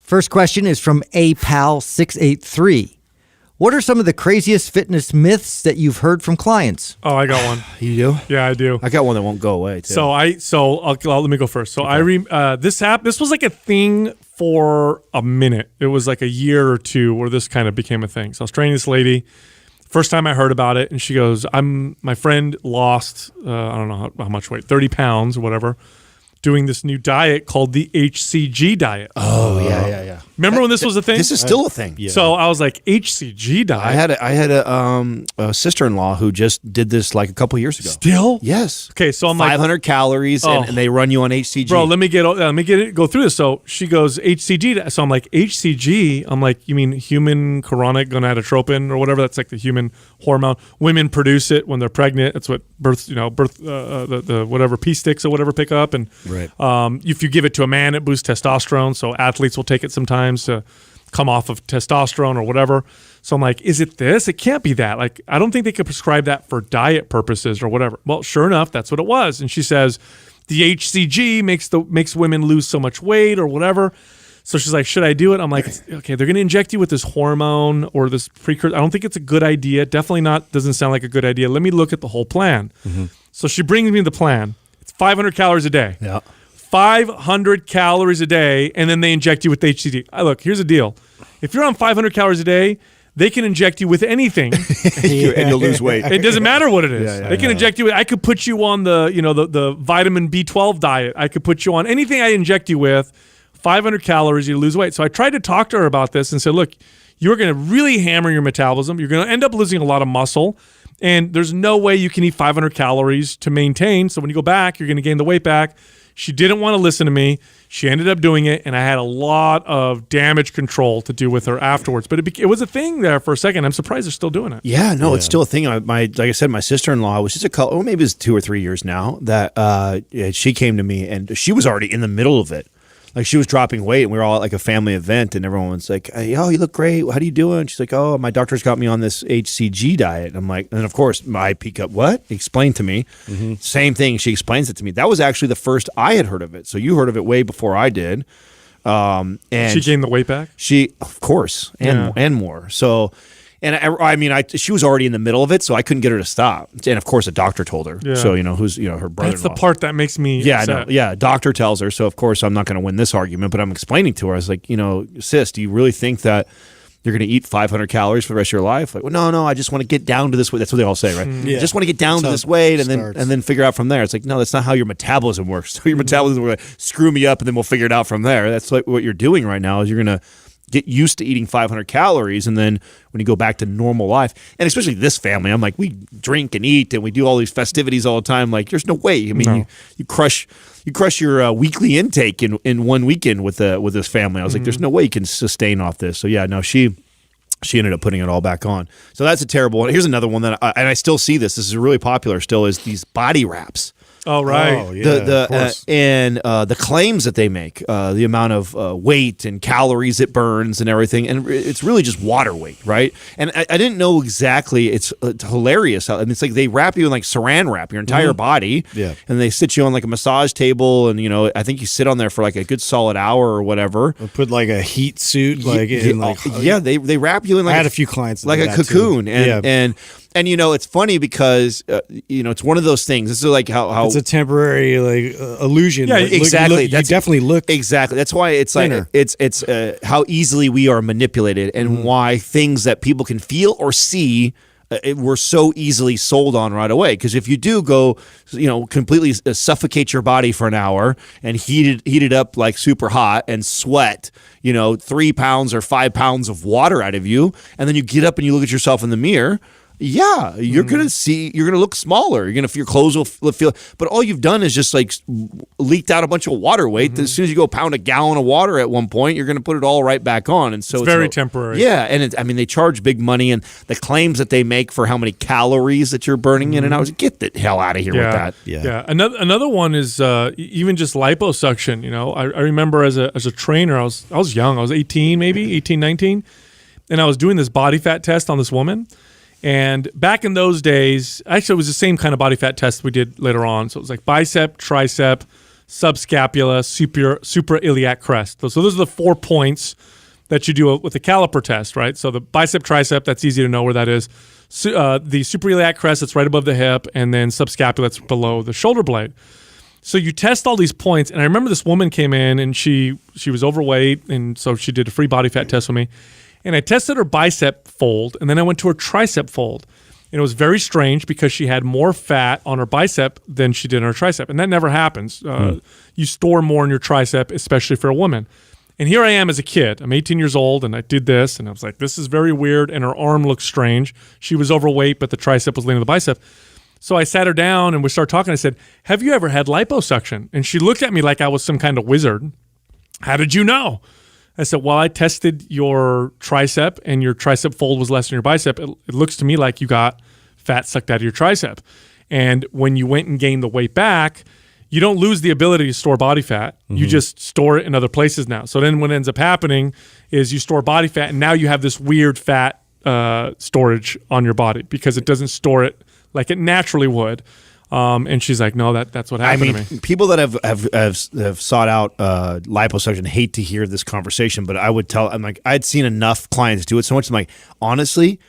First question is from APAL683. What are some of the craziest fitness myths that you've heard from clients? Oh, I got one. You do? Yeah, I do. I got one that won't go away too. Let me go first. So this was like a thing for a minute. It was like a year or two where this kind of became a thing. So I was training this lady. First time I heard about it, and she goes, my friend lost, I don't know how much weight, 30 pounds or whatever, doing this new diet called the HCG diet. Oh, yeah. Remember when this was a thing? This is still a thing. Yeah. So I was like, HCG diet? I had a sister-in-law who just did this like a couple years ago. Still? Yes. Okay, so I'm 500 like, calories, and they run you on HCG. Bro, let me go through this. So she goes, HCG. So I'm like, HCG? I'm like, you mean human chorionic gonadotropin or whatever? That's like the human hormone. Women produce it when they're pregnant. That's what the whatever pee sticks or whatever pick up. And right. If you give it to a man, it boosts testosterone. So athletes will take it sometimes to come off of testosterone or whatever. So I'm like, is it this? It can't be that. Like, I don't think they could prescribe that for diet purposes or whatever. Well, sure enough, that's what it was. And she says the HCG makes women lose so much weight or whatever. So she's like, should I do it? I'm like, okay, they're going to inject you with this hormone or this precursor. I don't think it's a good idea. Definitely not. Doesn't sound like a good idea. Let me look at the whole plan. Mm-hmm. So she brings me the plan. It's 500 calories a day. Yeah. 500 calories a day, and then they inject you with HCG. Look, here's the deal. If you're on 500 calories a day, they can inject you with anything. And you'll lose weight. It doesn't matter what it is. They can inject you with, I could put you on the vitamin B12 diet. I could put you on anything I inject you with, 500 calories, you lose weight. So I tried to talk to her about this and said, look, you're going to really hammer your metabolism. You're going to end up losing a lot of muscle. And there's no way you can eat 500 calories to maintain. So when you go back, you're going to gain the weight back. She didn't want to listen to me. She ended up doing it, and I had a lot of damage control to do with her afterwards. But it was a thing there for a second. I'm surprised they're still doing it. Yeah, no, it's still a thing. Like I said, my sister-in-law was just maybe it's 2 or 3 years now that she came to me, and she was already in the middle of it. Like, she was dropping weight, and we were all at like a family event, and everyone was like, oh, you look great. How do you doing? She's like, oh, my doctor's got me on this HCG diet. I'm like, and of course, I peek up, what? Explain to me. Mm-hmm. Same thing. She explains it to me. That was actually the first I had heard of it. So you heard of it way before I did. And she gained the weight back? She, of course, and more. So... And she was already in the middle of it, so I couldn't get her to stop. And of course, a doctor told her. Yeah. So who's her brother-in-law. That's the part that makes me upset. Yeah, doctor tells her. So of course, I'm not going to win this argument, but I'm explaining to her. I was like, sis, do you really think that you're going to eat 500 calories for the rest of your life? Like, well, no, I just want to get down to this weight. That's what they all say, right? Yeah. I just want to get down to this weight, and then figure out from there. It's like, no, that's not how your metabolism works. So your metabolism will screw me up, and then we'll figure it out from there. That's like what you're doing right now. Is you're going to get used to eating 500 calories, and then when you go back to normal life, and especially this family, I'm like, we drink and eat and we do all these festivities all the time. Like, there's no way. I mean, you crush your weekly intake in one weekend with this family. I was like, there's no way you can sustain off this. So yeah, no, she ended up putting it all back on. So that's a terrible one. Here's another one that I still see this. This is really popular still, is these body wraps. Oh, right. Oh, yeah, the claims that they make, the amount of weight and calories it burns and everything, and it's really just water weight, right? And I didn't know exactly. It's hilarious. And it's like they wrap you in like saran wrap your entire body, and they sit you on like a massage table, and I think you sit on there for like a good solid hour or whatever. Or put like a heat suit, they wrap you in like I had a few clients like a cocoon, and it's funny because it's one of those things. This is like how it's a temporary illusion. Yeah, exactly. You definitely look exactly. That's why it's thinner. Like it's how easily we are manipulated, and why things that people can feel or see. We're so easily sold on right away, because if you do go, completely suffocate your body for an hour and heat it up like super hot and sweat, 3 pounds or 5 pounds of water out of you, and then you get up and you look at yourself in the mirror. Yeah, you're gonna look smaller. Your clothes will feel. But all you've done is just like leaked out a bunch of water weight. As soon as you go pound a gallon of water at one point, you're gonna put it all right back on. And so it's very temporary. Yeah, and they charge big money, and the claims that they make for how many calories that you're burning in and out. Get the hell out of here with that. Yeah. Another one is even just liposuction. I remember as a trainer, I was young. I was 18, 19, and I was doing this body fat test on this woman. And back in those days, actually, it was the same kind of body fat test we did later on. So it was like bicep, tricep, subscapula, suprailiac crest. So those are the 4 points that you do with the caliper test, right? So the bicep, tricep, that's easy to know where that is. The suprailiac crest, that's right above the hip, and then subscapula, that's below the shoulder blade. So you test all these points, and I remember this woman came in, and she was overweight, and so she did a free body fat test with me. And I tested her bicep fold, and then I went to her tricep fold. And it was very strange because she had more fat on her bicep than she did on her tricep. And that never happens. You store more in your tricep, especially for a woman. And here I am as a kid. I'm 18 years old, and I did this, and I was like, this is very weird, and her arm looks strange. She was overweight, but the tricep was leaning to the bicep. So I sat her down, and we started talking. I said, have you ever had liposuction? And she looked at me like I was some kind of wizard. How did you know? I said, well, I tested your tricep, and your tricep fold was less than your bicep. It looks to me like you got fat sucked out of your tricep. And when you went and gained the weight back, you don't lose the ability to store body fat. You just store it in other places now. So then what ends up happening is you store body fat, and now you have this weird fat storage on your body because it doesn't store it like it naturally would. And she's like, no, that's what happened to me. People that have sought out liposuction hate to hear this conversation, but I would tell, I'm like, I'd seen enough clients do it so much. I'm like, honestly,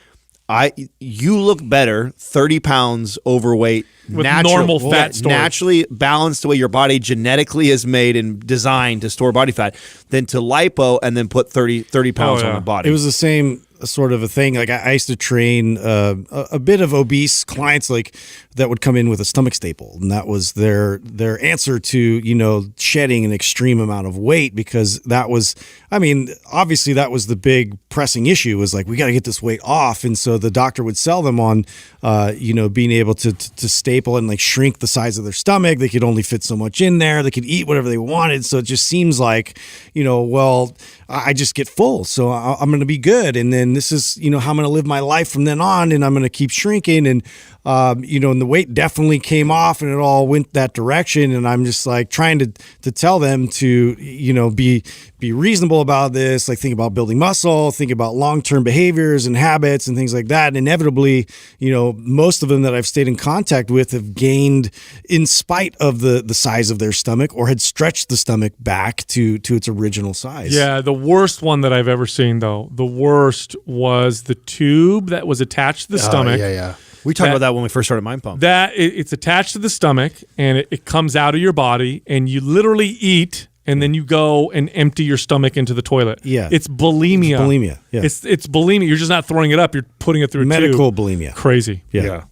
you look better 30 pounds overweight with normal fat storage, naturally balanced the way your body genetically is made and designed to store body fat, than to lipo and then put 30 pounds on the body. It was the same sort of a thing. Like I used to train a bit of obese clients like that would come in with a stomach staple, and that was their answer to shedding an extreme amount of weight, because that was, I mean, obviously that was the big pressing issue, was like, we got to get this weight off. And so the doctor would sell them on being able to staple and like shrink the size of their stomach. They could only fit so much in there. They could eat whatever they wanted. So it just seems like, well, I just get full, so I'm going to be good. And then this is, how I'm going to live my life from then on, and I'm going to keep shrinking. And, and the weight definitely came off, and it all went that direction. And I'm just like trying to tell them to, be reasonable about this, like think about building muscle, think about long-term behaviors and habits and things like that. And inevitably, most of them that I've stayed in contact with have gained in spite of the size of their stomach, or had stretched the stomach back to its original size. Yeah, the worst one that I've ever seen, though, the worst was the tube that was attached to the stomach. Yeah. We talked about that when we first started Mind Pump. It's attached to the stomach, and it comes out of your body, and you literally eat, and then you go and empty your stomach into the toilet. Yeah. It's bulimia. It's bulimia. Yeah. It's bulimia. You're just not throwing it up. You're putting it through a medical tube. bulimia. Crazy. Yeah.